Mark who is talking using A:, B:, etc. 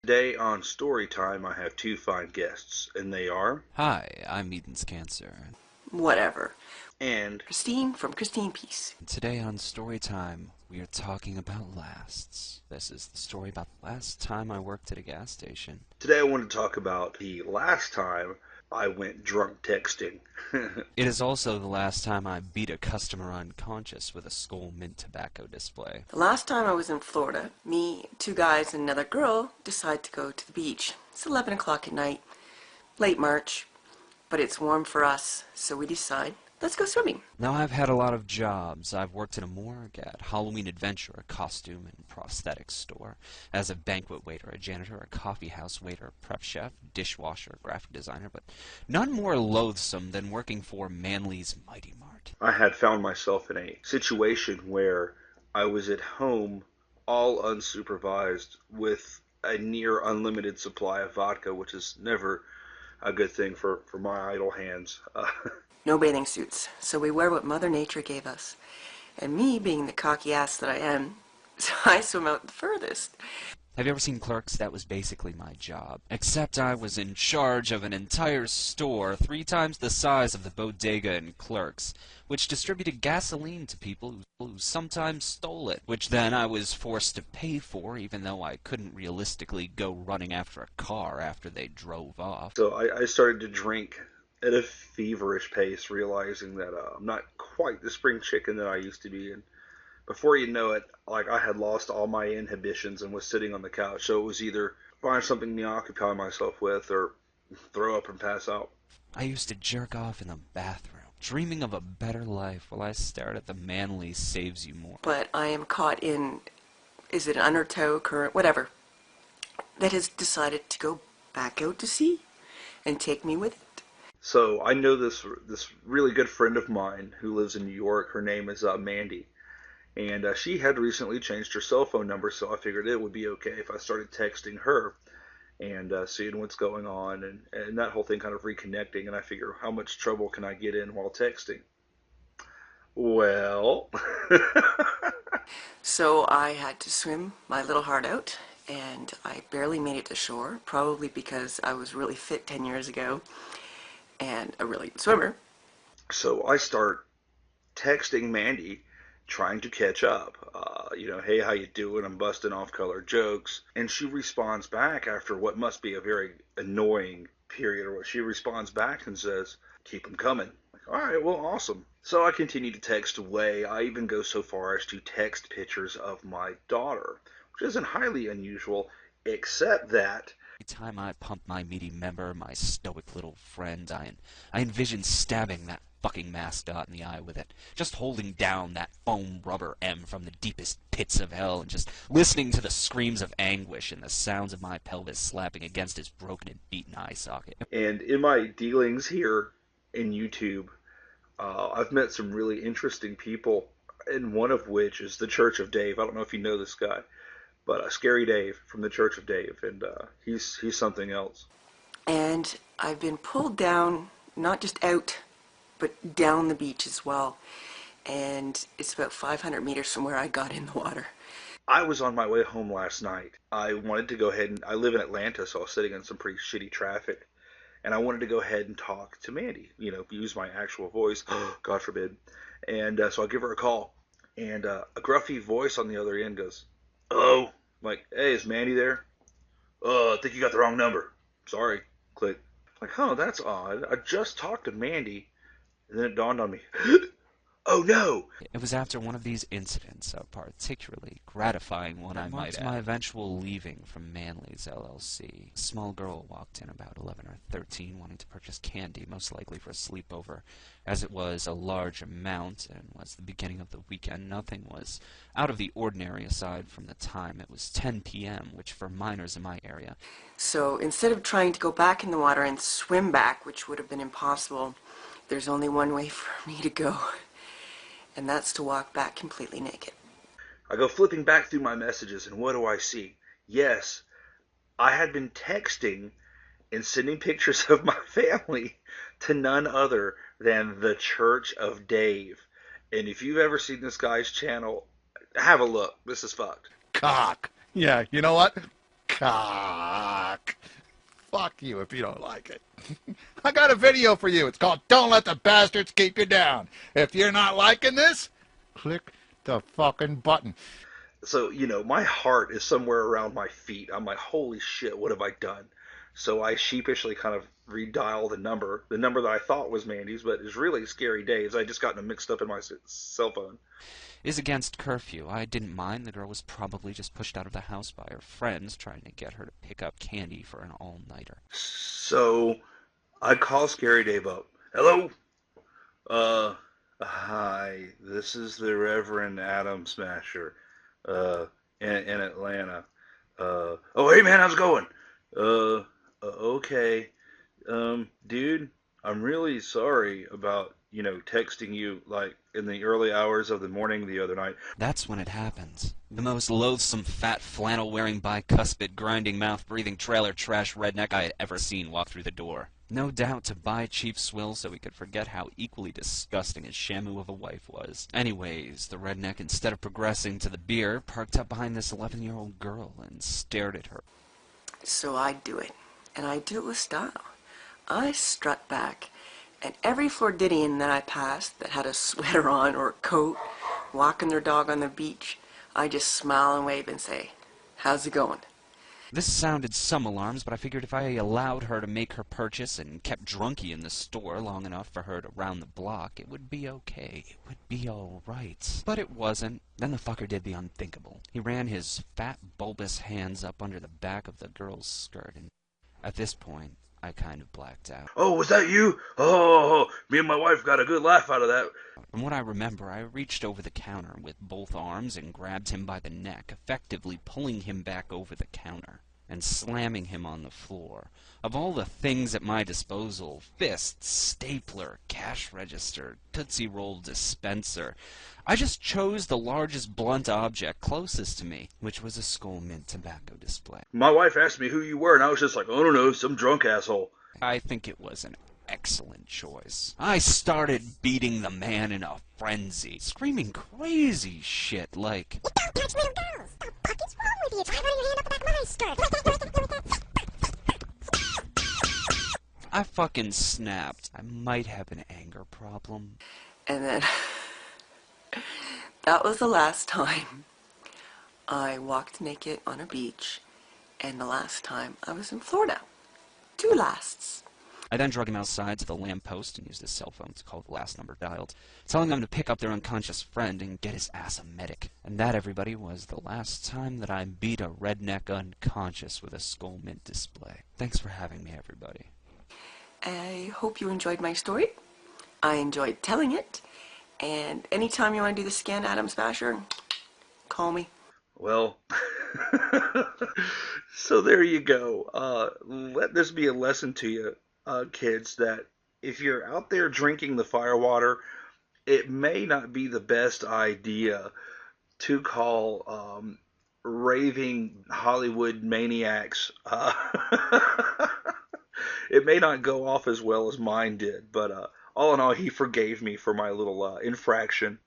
A: Today on Storytime, I have two fine guests, and they are...
B: Hi, I'm Edenscancer.
C: Whatever.
A: And...
C: Christine from Christine Peace.
B: Today on Storytime, we are talking about lasts. This is the story about the last time I worked at a gas station.
A: Today I want to talk about the last time I went drunk texting.
B: It is also the last time I beat a customer unconscious with a Skull Mint tobacco display.
C: The last time I was in Florida, me, two guys, and another girl decided to go to the beach. It's 11 o'clock at night, late March, but it's warm for us, so we decide, let's go swimming.
B: Now, I've had a lot of jobs. I've worked in a morgue, at Halloween Adventure, a costume and prosthetics store, as a banquet waiter, a janitor, a coffee house waiter, prep chef, dishwasher, graphic designer, but none more loathsome than working for Manly's Mighty Mart.
A: I had found myself in a situation where I was at home, all unsupervised, with a near unlimited supply of vodka, which is never a good thing for my idle hands.
C: No bathing suits, so we wear what Mother Nature gave us. And me, being the cocky ass that I am, so I swim out the furthest.
B: Have you ever seen Clerks? That was basically my job. Except I was in charge of an entire store 3 times the size of the bodega in Clerks, which distributed gasoline to people who sometimes stole it, which then I was forced to pay for, even though I couldn't realistically go running after a car after they drove off.
A: So I started to drink at a feverish pace, realizing that I'm not quite the spring chicken that I used to be. And before you know it, like, I had lost all my inhibitions and was sitting on the couch. So it was either find something to occupy myself with or throw up and pass out.
B: I used to jerk off in the bathroom, dreaming of a better life while I stared at the Manly Saves You More.
C: But I am caught in, is it an undertow current, whatever, that has decided to go back out to sea and take me with it.
A: So I know this really good friend of mine who lives in New York. Her name is Mandy. And she had recently changed her cell phone number, so I figured it would be okay if I started texting her and seeing what's going on and that whole thing, kind of reconnecting. And I figure, how much trouble can I get in while texting? Well...
C: So I had to swim my little heart out, and I barely made it to shore, probably because I was really fit 10 years ago and a really good swimmer.
A: So I start texting Mandy, trying to catch up. Hey, how you doing? I'm busting off color jokes. And she responds back after what must be a very annoying period, or what she responds back and says, keep them coming. Like, all right, well, awesome. So I continue to text away. I even go so far as to text pictures of my daughter, which isn't highly unusual, except that
B: Every time I pump my meaty member, my stoic little friend, I envision stabbing that fucking mascot in the eye with it, just holding down that foam rubber M from the deepest pits of hell, and just listening to the screams of anguish and the sounds of my pelvis slapping against his broken and beaten eye socket.
A: And in my dealings here in YouTube, I've met some really interesting people, and one of which is the Church of Dave. I don't know if you know this guy, but Scary Dave from the Church of Dave, and he's something else.
C: And I've been pulled down, not just out, but down the beach as well. And it's about 500 meters from where I got in the water.
A: I was on my way home last night. I wanted to go ahead and I live in Atlanta, so I was sitting in some pretty shitty traffic. And I wanted to go ahead and talk to Mandy, use my actual voice, God forbid. And so I give her a call. And a gruffy voice on the other end goes, hello? I'm like, hey, is Mandy there? I think you got the wrong number. Sorry. Click. Like, that's odd. I just talked to Mandy. And then it dawned on me, oh no!
B: It was after one of these incidents, a particularly gratifying one, I might add, my eventual leaving from Manly's LLC. A small girl walked in, about 11 or 13, wanting to purchase candy, most likely for a sleepover. As it was a large amount and was the beginning of the weekend, nothing was out of the ordinary aside from the time. It was 10 p.m., which for minors in my area.
C: So instead of trying to go back in the water and swim back, which would have been impossible, there's only one way for me to go, and that's to walk back completely naked.
A: I go flipping back through my messages, and what do I see? Yes, I had been texting and sending pictures of my family to none other than the Church of Dave. And if you've ever seen this guy's channel, have a look. This is fucked.
D: Cock. Yeah, you know what? cock. Fuck you if you don't like it. I got a video for you. It's called Don't Let the Bastards Keep You Down. If you're not liking this, click the fucking button.
A: So, my heart is somewhere around my feet. I'm like, holy shit, what have I done? So I sheepishly kind of redial the number that I thought was Mandy's, but it's really Scary Dave's. I just gotten them mixed up in my cell phone.
B: Is against curfew. I didn't mind. The girl was probably just pushed out of the house by her friends trying to get her to pick up candy for an all-nighter.
A: So I call Scary Dave up. Hello? Hi. This is the ReverendAtomSmasher, in Atlanta. Oh, hey man, how's it going? Okay. Dude, I'm really sorry about, texting you, like, in the early hours of the morning the other night.
B: That's when it happens. The most loathsome, fat, flannel-wearing, bicuspid, grinding, mouth-breathing, trailer trash redneck I had ever seen walk through the door. No doubt to buy cheap swill so he could forget how equally disgusting his shamu of a wife was. Anyways, the redneck, instead of progressing to the beer, parked up behind this 11-year-old girl and stared at her.
C: So I do it, and I do it with style. I strut back, and every Floridian that I passed that had a sweater on or a coat, walking their dog on the beach, I just smile and wave and say, "How's it going?"
B: This sounded some alarms, but I figured if I allowed her to make her purchase and kept drunky in the store long enough for her to round the block, it would be okay. It would be alright. But it wasn't. Then the fucker did the unthinkable. He ran his fat, bulbous hands up under the back of the girl's skirt, and at this point, I kind of blacked out.
A: Oh, was that you? Oh, me and my wife got a good laugh out of that.
B: From what I remember, I reached over the counter with both arms and grabbed him by the neck, effectively pulling him back over the counter and slamming him on the floor. Of all the things at my disposal, fist, stapler, cash register, Tootsie Roll dispenser, I just chose the largest blunt object closest to me, which was a Skull Mint tobacco display.
A: My wife asked me who you were, and I was just like, I don't know, some drunk asshole.
B: I think it was an excellent choice. I started beating the man in a frenzy, screaming crazy shit like,
E: "You don't touch little girls! The fuck is wrong with you? Try running your hand up the back of my skirt!"
B: I fucking snapped. I might have an anger problem.
C: And then, that was the last time I walked naked on a beach, and the last time I was in Florida. 2 lasts.
B: I then drug him outside to the lamppost and used his cell phone to call the last number dialed, telling them to pick up their unconscious friend and get his ass a medic. And that, everybody, was the last time that I beat a redneck unconscious with a Skull Mint display. Thanks for having me, everybody.
C: I hope you enjoyed my story. I enjoyed telling it. And anytime you want to do the Scan Atom Smasher, call me.
A: Well, so there you go. Let this be a lesson to you, kids, that if you're out there drinking the firewater, it may not be the best idea to call raving Hollywood maniacs. It may not go off as well as mine did, but all in all, he forgave me for my little infraction.